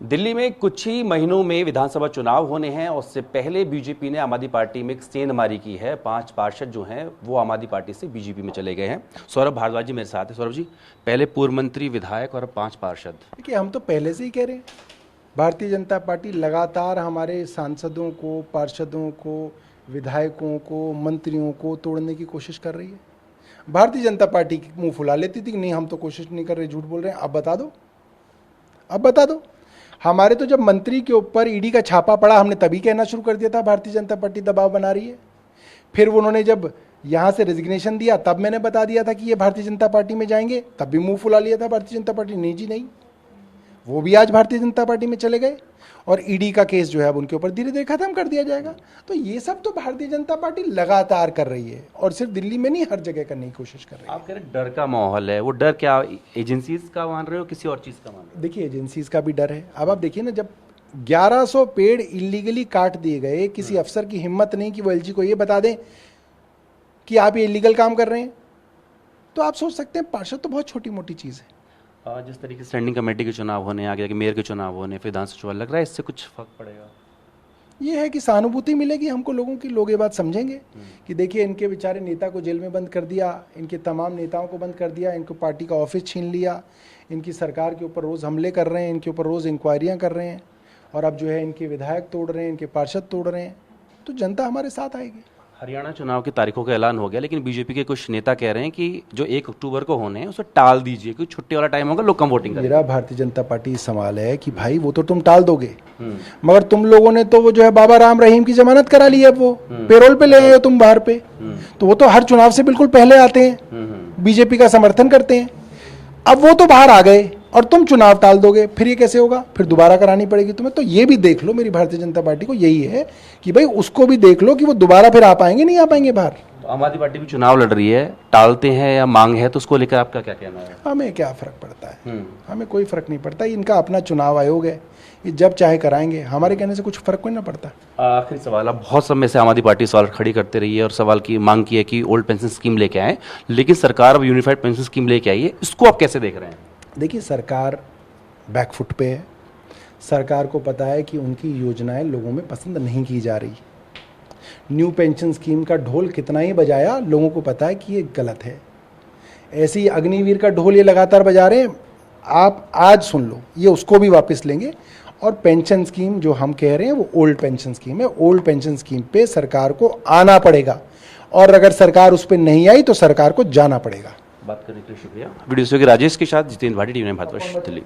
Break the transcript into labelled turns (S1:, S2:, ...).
S1: दिल्ली में कुछ ही महीनों में विधानसभा चुनाव होने हैं और उससे पहले बीजेपी ने आम आदमी पार्टी में एक सेंधमारी की है। 5 पार्षद जो हैं वो आम आदमी पार्टी से बीजेपी में चले गए हैं। सौरभ भारद्वाज जी मेरे साथ हैं। सौरभ जी, पहले पूर्व मंत्री, विधायक और 5 पार्षद।
S2: देखिए, हम तो पहले से ही कह रहे हैं, भारतीय जनता पार्टी लगातार हमारे सांसदों को, पार्षदों को, विधायकों को, मंत्रियों को तोड़ने की कोशिश कर रही है। भारतीय जनता पार्टी मुंह फुला लेती थी कि नहीं हम तो कोशिश नहीं कर रहे, झूठ बोल रहे हैं। अब बता दो, अब बता दो। हमारे तो जब मंत्री के ऊपर ईडी का छापा पड़ा, हमने तभी कहना शुरू कर दिया था भारतीय जनता पार्टी दबाव बना रही है। फिर उन्होंने जब यहाँ से रेजिग्नेशन दिया तब मैंने बता दिया था कि ये भारतीय जनता पार्टी में जाएंगे, तब भी मुंह फुला लिया था भारतीय जनता पार्टी। नहीं जी नहीं, वो भी आज भारतीय जनता पार्टी में चले गए और ईडी का केस जो है अब उनके ऊपर धीरे धीरे खत्म कर दिया जाएगा। तो ये सब तो भारतीय जनता पार्टी लगातार कर रही है और सिर्फ दिल्ली में नहीं, हर जगह करने की कोशिश कर रही है।
S1: आप कह रहे हैं डर का माहौल है, वो डर क्या एजेंसीज का मान रहे हो, किसी और चीज का मान रहे हो?
S2: देखिए, एजेंसीज का भी डर है। अब आप देखिए ना, जब 1100 पेड़ इलीगली काट दिए गए, किसी अफसर की हिम्मत नहीं कि वो एलजी को ये बता दें कि आप ये इलीगल काम कर रहे हैं, तो आप सोच सकते हैं पार्षद तो बहुत छोटी मोटी चीज़ है।
S1: जिस तरीके से स्टैंडिंग कमेटी के चुनाव होने, आगे मेयर के चुनाव होने, फिर विधानसभा चुनाव, लग रहा है इससे कुछ फर्क पड़ेगा?
S2: ये है कि सहानुभूति मिलेगी हमको लोगों की, लोग ये बात समझेंगे कि देखिए इनके बेचारे नेता को जेल में बंद कर दिया, इनके तमाम नेताओं को बंद कर दिया, इनको पार्टी का ऑफिस छीन लिया, इनकी सरकार के ऊपर रोज़ हमले कर रहे हैं, इनके ऊपर रोज़ इंक्वायरियाँ कर रहे हैं और अब जो है इनके विधायक तोड़ रहे हैं, इनके पार्षद तोड़ रहे हैं। तो जनता हमारे साथ आएगी।
S1: हरियाणा चुनाव की तारीखों का ऐलान हो गया, लेकिन बीजेपी के कुछ नेता कह रहे हैं कि जो 1 अक्टूबर को होने हैं उसे टाल दीजिए, क्योंकि छुट्टी वाला टाइम होगा, लोग कम वोटिंग करेंगे।
S2: मेरा भारतीय जनता पार्टी सवाल है कि भाई वो तो तुम टाल दोगे, मगर तुम लोगों ने तो वो जो है बाबा राम रहीम की जमानत करा ली है, वो पेरोल पे ले आए हो तुम बाहर पे। तो वो तो हर चुनाव से बिल्कुल पहले आते हैं, बीजेपी का समर्थन करते हैं। अब वो तो बाहर आ गए और तुम चुनाव टाल दोगे, फिर ये कैसे होगा? फिर दोबारा करानी पड़ेगी तुम्हें। तो ये भी देख लो, मेरी भारतीय जनता पार्टी को यही है कि भाई उसको भी देख लो कि वो दोबारा फिर आ पाएंगे नहीं आ पाएंगे बाहर।
S1: तो आम आदमी पार्टी भी चुनाव लड़ रही है, टालते हैं या मांग है, तो उसको लेकर आपका क्या कहना है?
S2: हमें क्या फर्क पड़ता है? हमें कोई फर्क नहीं पड़ता। इनका अपना चुनाव आयोग है, ये जब चाहे कराएंगे, हमारे कहने से कुछ फर्क कोई ना पड़ता।
S1: आखिरी सवाल, अब बहुत समय से आम आदमी पार्टी सवाल खड़ी करते रही है और सवाल की मांग की है कि ओल्ड पेंशन स्कीम लेके आए, लेकिन सरकार अब यूनिफाइड पेंशन स्कीम लेके आई है, इसको आप कैसे देख रहे हैं?
S2: देखिए, सरकार बैकफुट पे है। सरकार को पता है कि उनकी योजनाएं लोगों में पसंद नहीं की जा रही। न्यू पेंशन स्कीम का ढोल कितना ही बजाया, लोगों को पता है कि ये गलत है। ऐसे ही अग्निवीर का ढोल ये लगातार बजा रहे हैं। आप आज सुन लो, ये उसको भी वापस लेंगे। और पेंशन स्कीम जो हम कह रहे हैं वो ओल्ड पेंशन स्कीम है। ओल्ड पेंशन स्कीम पे सरकार को आना पड़ेगा और अगर सरकार उस पर नहीं आई तो सरकार को जाना पड़ेगा।
S1: बात करने के लिए शुक्रिया। वीडियो से राजेश के साथ जितेंद्र भाटी, टीवी 9 भारतवर्ष, दिल्ली।